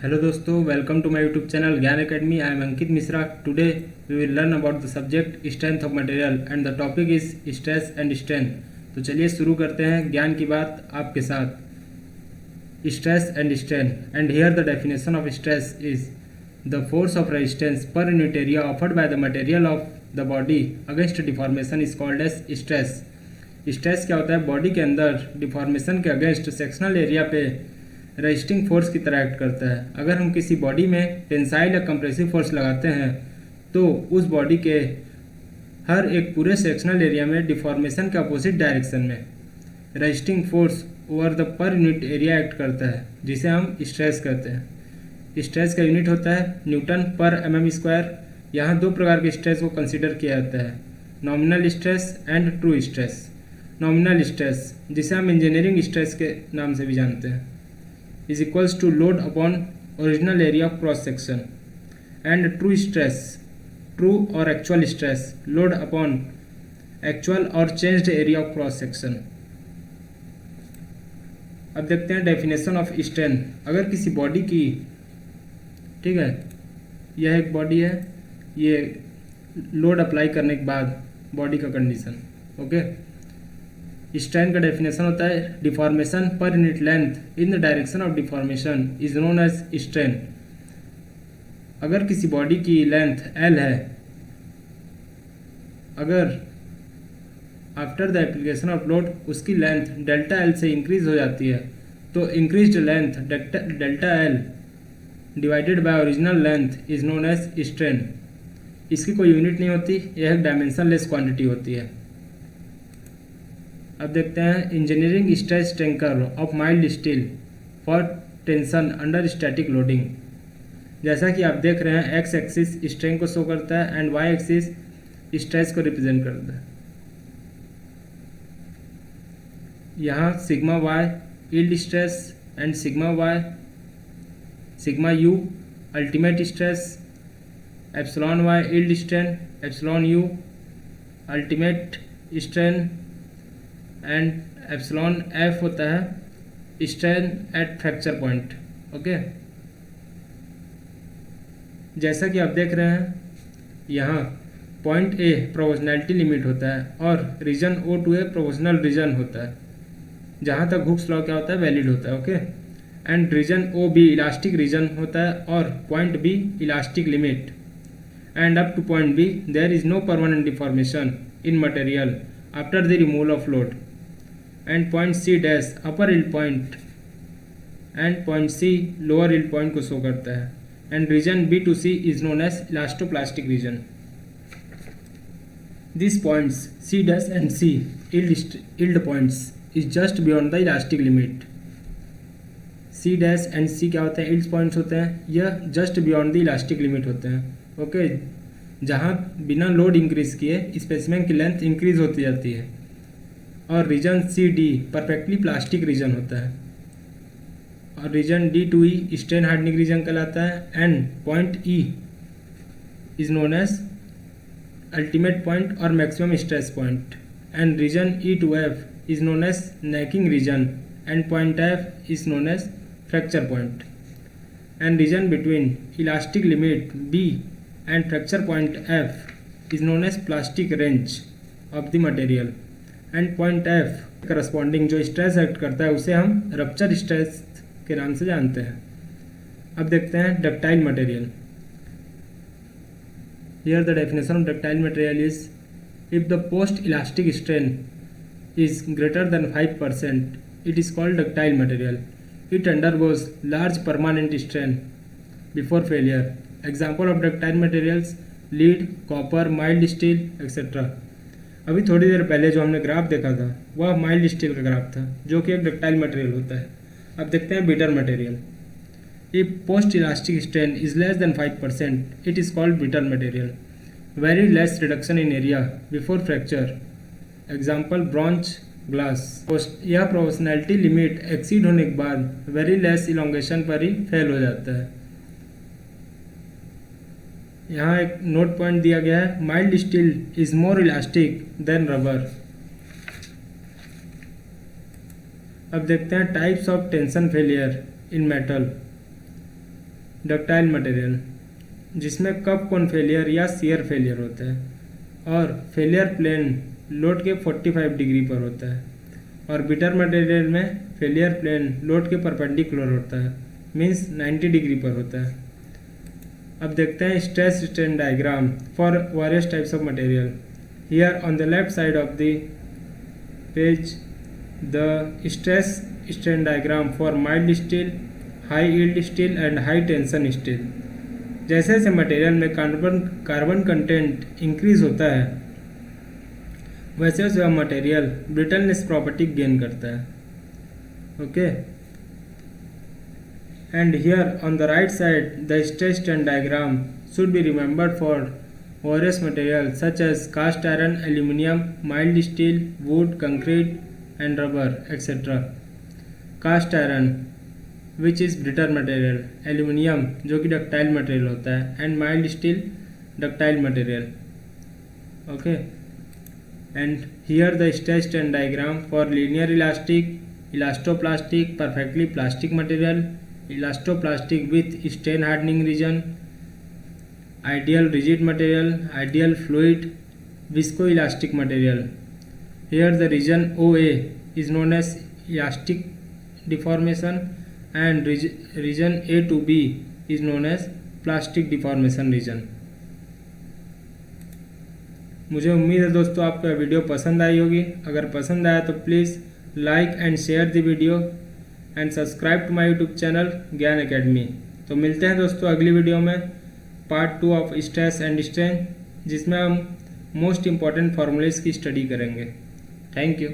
Hello दोस्तों, welcome to my YouTube channel Gyan Academy. I am Ankit Mishra. Today we will learn about the subject strength of material and the topic is stress and strain. तो चलिए शुरू करते हैं ज्ञान की बात आपके साथ। Stress and strain, and here the definition of stress is the force of resistance per unit area offered by the material of the body against deformation is called as stress. Stress क्या होता है? Body के अंदर deformation के against sectional area पे resisting force की तरह act करता है। अगर हम किसी बॉडी में टेंसाइल या कंप्रेसिव फोर्स लगाते हैं तो उस बॉडी के हर एक पूरे सेक्शनल एरिया में डिफॉर्मेशन के अपोजिट डायरेक्शन में रेजिस्टिंग फोर्स ओवर द पर यूनिट एरिया एक्ट करता है, जिसे हम स्ट्रेस कहते हैं। स्ट्रेस का यूनिट होता है न्यूटन पर mm स्क्वायर। यहाँ दो प्रकार के स्ट्रेस को कंसिडर किया जाता है, nominal stress and true stress. Nominal stress, जिसे हम इंजीनियरिंग स्ट्रेस के नाम से भी जानते हैं, is equals to load upon original area of cross section, and true stress, true or actual stress, load upon actual or changed area of cross section। अब देखते हैं डेफिनेशन ऑफ स्ट्रेन। अगर किसी बॉडी की, ठीक है, यह एक बॉडी है, ये लोड अप्लाई करने के बाद बॉडी का कंडीशन, ओके। स्ट्रेन का डेफिनेशन होता है deformation per unit length in the direction of deformation is known as strain. अगर किसी बॉडी की लेंथ L है, अगर after the application of load उसकी लेंथ डेल्टा L से इंक्रीज हो जाती है तो increased length delta L divided by original length is known as strain. इसकी कोई यूनिट नहीं होती, यह एक डायमेंशनलेस क्वांटिटी होती है। अब देखते हैं engineering stress tanker of mild steel for tension under static loading. जैसा कि आप देख रहे हैं, एक्स एक्सिस स्ट्रेन को शो करता है एंड वाई एक्सिस स्ट्रेस को रिप्रेजेंट करता है। यहाँ sigma Y yield stress and sigma U ultimate stress, epsilon Y yield strain, epsilon U ultimate strain and epsilon F होता है strain at fracture point, okay. जैसा कि आप देख रहे हैं, यहाँ पॉइंट ए प्रोपोर्शनैलिटी लिमिट होता है और region O to A proportional region होता है, जहाँ तक हुक्स लॉ क्या होता है, वैलिड होता है, okay. And region O B elastic region होता है और point B elastic limit, and up to point B there is no permanent deformation in material after the removal of load, and point C dash upper yield point and point C lower yield point को show करता है, and region B to C is known as elastoplastic region. This points C dash and C yield points is just beyond the elastic limit. C dash and C क्या होते हैं? Yield points होते हैं, यह just beyond the elastic limit होते हैं, okay. जहाँ बिना लोड इंक्रीज किए स्पेसिमेन की लेंथ इंक्रीज होती जाती है, और region C D perfectly plastic region होता है, और region D to E strain hardening region कहलाता है, and point E is known as ultimate point और maximum stress point, and reason E to F is known as necking region, and point F is known as fracture point, and region between elastic limit B and fracture point F is known as plastic range of the material, and point F corresponding जो stress act करता है उसे हम rupture stress के नाम से जानते हैं। अब देखते हैं ductile material. Here the definition of ductile material is if the post elastic strain is greater than 5% it is called ductile material. It undergoes large permanent strain before failure. Example of ductile materials lead, copper, mild steel etcetera. अभी थोड़ी देर पहले जो हमने graph देखा था वह mild steel का graph था, जो कि एक डक्टाइल मटेरियल होता है। अब देखते हैं brittle material. If post elastic strain is less than 5% it is called brittle material. Very less reduction in area before fracture. Example bronze, glass. यह प्रोपोर्शनैलिटी लिमिट एक्सीड होने के बाद वेरी लेस इलोंगेशन पर ही फेल हो जाता है। यहाँ एक नोट पॉइंट दिया गया है, mild steel is more elastic than rubber. अब देखते हैं types of tension failure in metal. Ductile material जिसमें कप कोन फेलियर या शियर फेलियर होता है, और फेलियर प्लेन लोड के 45 डिग्री पर होता है, और बिटर मटेरियल में फेलियर प्लेन लोड के परपेंडिकुलर होता है, मीन्स 90 डिग्री पर होता है। अब देखते हैं stress strain diagram for various types of material. Here on the left side of the page the stress strain diagram for mild steel, high yield steel and high tension steel. जैसे जैसे material में carbon content increase होता है वैसे वैसे वह material brittleness property gain करता है। Okay, and here on the right side the stress strain diagram should be remembered for various material such as cast iron, aluminium, mild steel, wood, concrete and rubber etcetera. Cast iron which is brittle material, aluminium जो कि ductile material होता है, and mild steel ductile material. Okay, and here the stress strain diagram for linear elastic, elastoplastic, perfectly plastic material, elastoplastic with strain hardening reason, ideal rigid material, ideal fluid, visco elastic material. Here the region OA is known as elastic deformation and region A to B is known as plastic deformation region। मुझे उम्मीद है दोस्तों आपको यह video पसंद आई होगी। अगर पसंद आया तो please like and share the video and subscribe to my YouTube channel Gyan Academy. तो मिलते हैं दोस्तों अगली वीडियो में, part 2 of stress and strain, जिसमें हम मोस्ट इम्पॉर्टेंट फार्मूलेस की स्टडी करेंगे। Thank you.